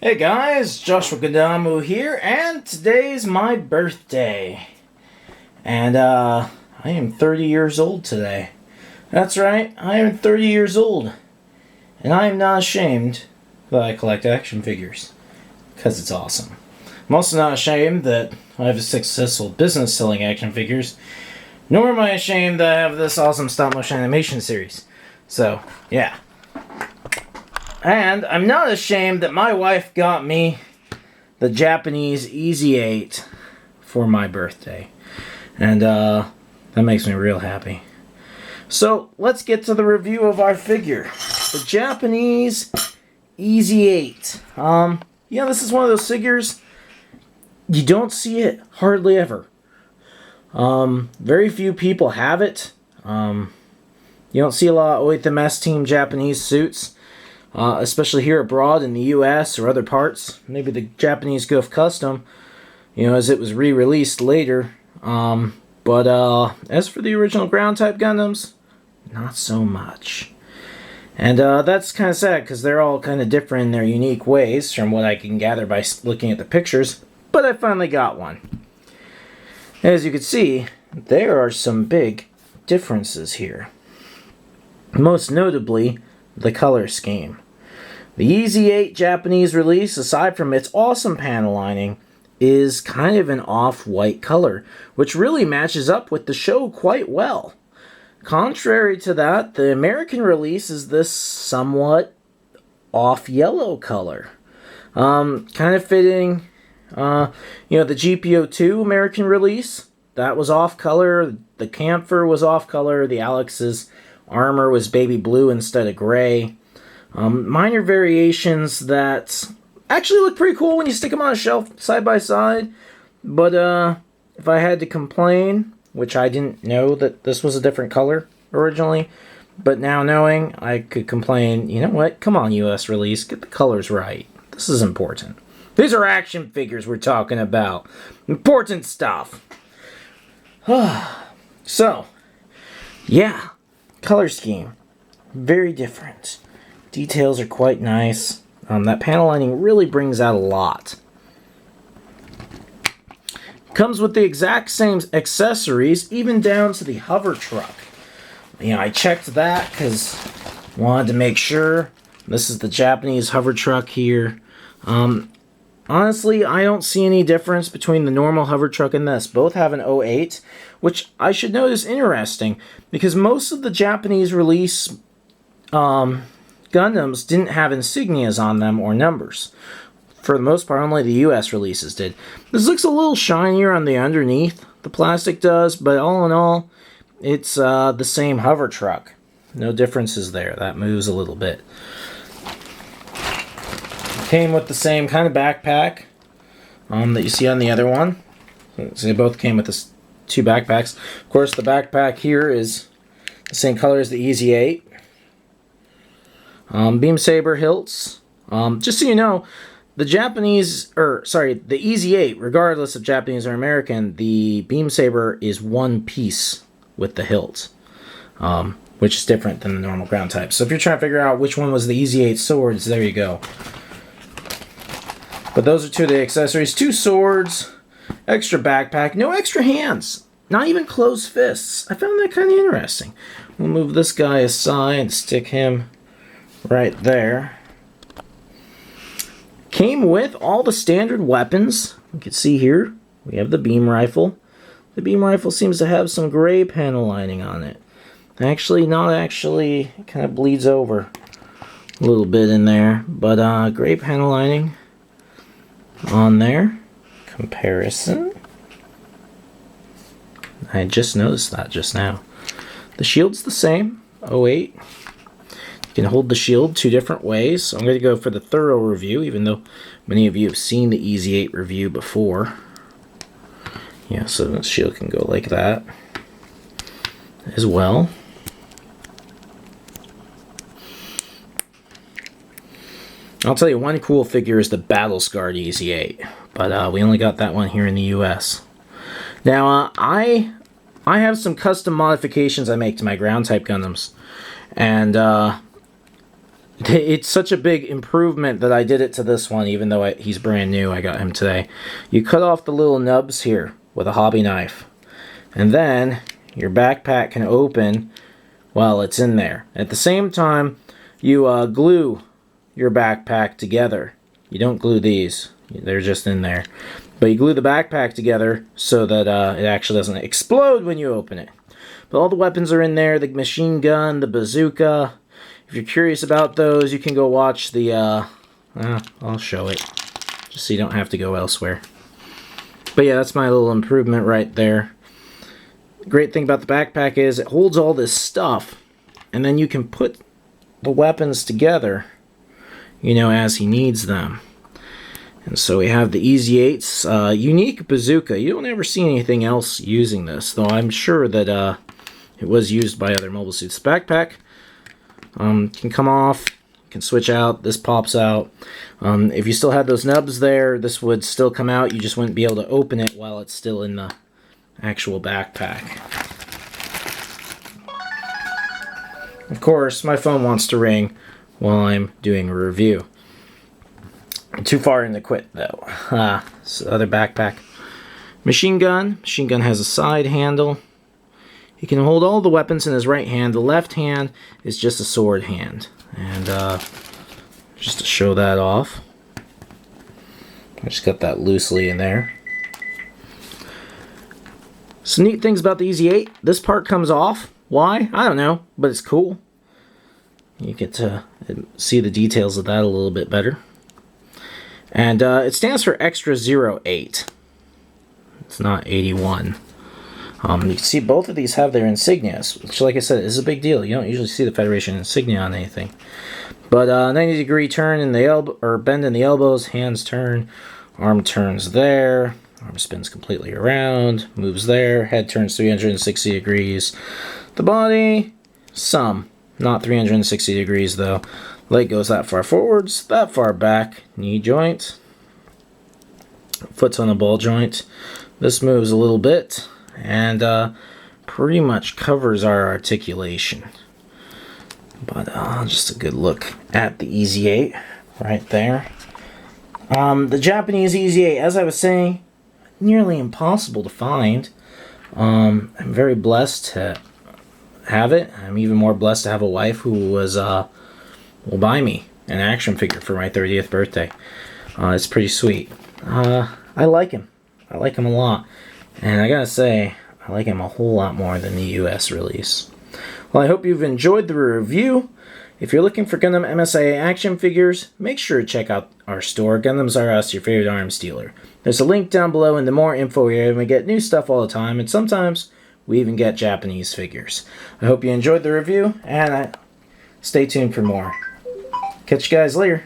Hey guys, Joshua Gundam here, and today's my birthday. And I am 30 years old today. That's right, I am 30 years old. And I am not ashamed that I collect action figures. Because it's awesome. I'm also not ashamed that I have a successful business selling action figures. Nor am I ashamed that I have this awesome stop motion animation series. So, yeah. And I'm not ashamed that my wife got me the Japanese EZ8 for my birthday. And that makes me real happy. So let's get to the review of our figure. The Japanese EZ8. Yeah, this is one of those figures you don't see it hardly ever. Very few people have it. You don't see a lot of OITMS team Japanese suits. Especially here abroad in the US or other parts. Maybe the Japanese Goof Custom, as it was re-released later. But as for the original ground type Gundams, not so much. And that's kind of sad because they're all kind of different in their unique ways from what I can gather by looking at the pictures. But I finally got one. As you can see, there are some big differences here. Most notably, the color scheme. The EZ8 Japanese release, aside from its awesome panel lining, is kind of an off-white color, which really matches up with the show quite well. Contrary to that, the American release is this somewhat off-yellow color. Kind of fitting, the GPO2 American release, that was off-color, the Camphor was off-color, the Alex's armor was baby blue instead of gray. Minor variations that actually look pretty cool when you stick them on a shelf side by side. But if I had to complain, which I didn't know that this was a different color originally, but now knowing, I could complain, you know what, come on US release, get the colors right. This is important. These are action figures we're talking about. Important stuff. So, yeah. Color scheme, very different. Details are quite nice. That panel lining really brings out a lot. Comes with the exact same accessories, even down to the hover truck. I checked that because I wanted to make sure. This is the Japanese hover truck here. Honestly, I don't see any difference between the normal hover truck and this. Both have an EZ8, which I should note is interesting, because most of the Japanese release Gundams didn't have insignias on them or numbers. For the most part, only the US releases did. This looks a little shinier on the underneath, the plastic does, but all in all, it's the same hover truck. No differences there. That moves a little bit. Came with the same kind of backpack that you see on the other one. So they both came with this two backpacks. Of course, the backpack here is the same color as the EZ8. Beam saber hilts. Just so you know, the EZ8, regardless of Japanese or American, the beam saber is one piece with the hilt, which is different than the normal ground type. So if you're trying to figure out which one was the EZ8 swords, there you go. But those are two of the accessories. 2 swords, extra backpack, no extra hands. Not even closed fists. I found that kind of interesting. We'll move this guy aside and stick him right there. Came with all the standard weapons. You can see here, we have the beam rifle. The beam rifle seems to have some gray panel lining on it. Actually, not actually. It kind of bleeds over a little bit in there. But gray panel lining on there. Comparison. I just noticed that just now. The shield's the same. 08. You can hold the shield 2 different ways. So I'm going to go for the thorough review, even though many of you have seen the EZ8 review before. Yeah, so the shield can go like that as well. I'll tell you, one cool figure is the Battle Scarred EZ8, but we only got that one here in the US. Now, I have some custom modifications I make to my ground type Gundams, and It's such a big improvement that I did it to this one, even though he's brand new. I got him today. You cut off the little nubs here with a hobby knife. And then your backpack can open while it's in there. At the same time, you glue your backpack together. You don't glue these. They're just in there. But you glue the backpack together so that it actually doesn't explode when you open it. But all the weapons are in there. The machine gun, the bazooka. If you're curious about those, you can go watch the, I'll show it, just so you don't have to go elsewhere. But yeah, that's my little improvement right there. The great thing about the backpack is it holds all this stuff, and then you can put the weapons together, you know, as he needs them. And so we have the EZ8's unique bazooka. You don't ever see anything else using this, though I'm sure that it was used by other mobile suits. Backpack can come off, can switch out, this pops out. If you still had those nubs there, this would still come out, you just wouldn't be able to open it while it's still in the actual backpack. Of course, my phone wants to ring while I'm doing a review. I'm too far in to quit though. This other backpack. Machine gun has a side handle. He can hold all the weapons in his right hand. The left hand is just a sword hand. And just to show that off, I just got that loosely in there. Some neat things about the EZ8. This part comes off. Why? I don't know, but it's cool. You get to see the details of that a little bit better. And it stands for Extra 08. It's not 81. You can see both of these have their insignias, which, like I said, is a big deal. You don't usually see the Federation insignia on anything. But 90-degree turn in the elbow, or bend in the elbows, hands turn, arm turns there, arm spins completely around, moves there, head turns 360 degrees. The body, not 360 degrees though. Leg goes that far forwards, that far back, knee joint, foot's on a ball joint. This moves a little bit. And pretty much covers our articulation. But just a good look at the EZ8 right there. The Japanese EZ8, as I was saying, nearly impossible to find. I'm very blessed to have it. I'm even more blessed to have a wife who will buy me an action figure for my 30th birthday. It's pretty sweet. I like him. I like him a lot. And I gotta say, I like him a whole lot more than the US release. Well, I hope you've enjoyed the review. If you're looking for Gundam MSIA action figures, make sure to check out our store, Gundams R Us, your favorite arms dealer. There's a link down below in the more info area, and we get new stuff all the time, and sometimes we even get Japanese figures. I hope you enjoyed the review, and stay tuned for more. Catch you guys later.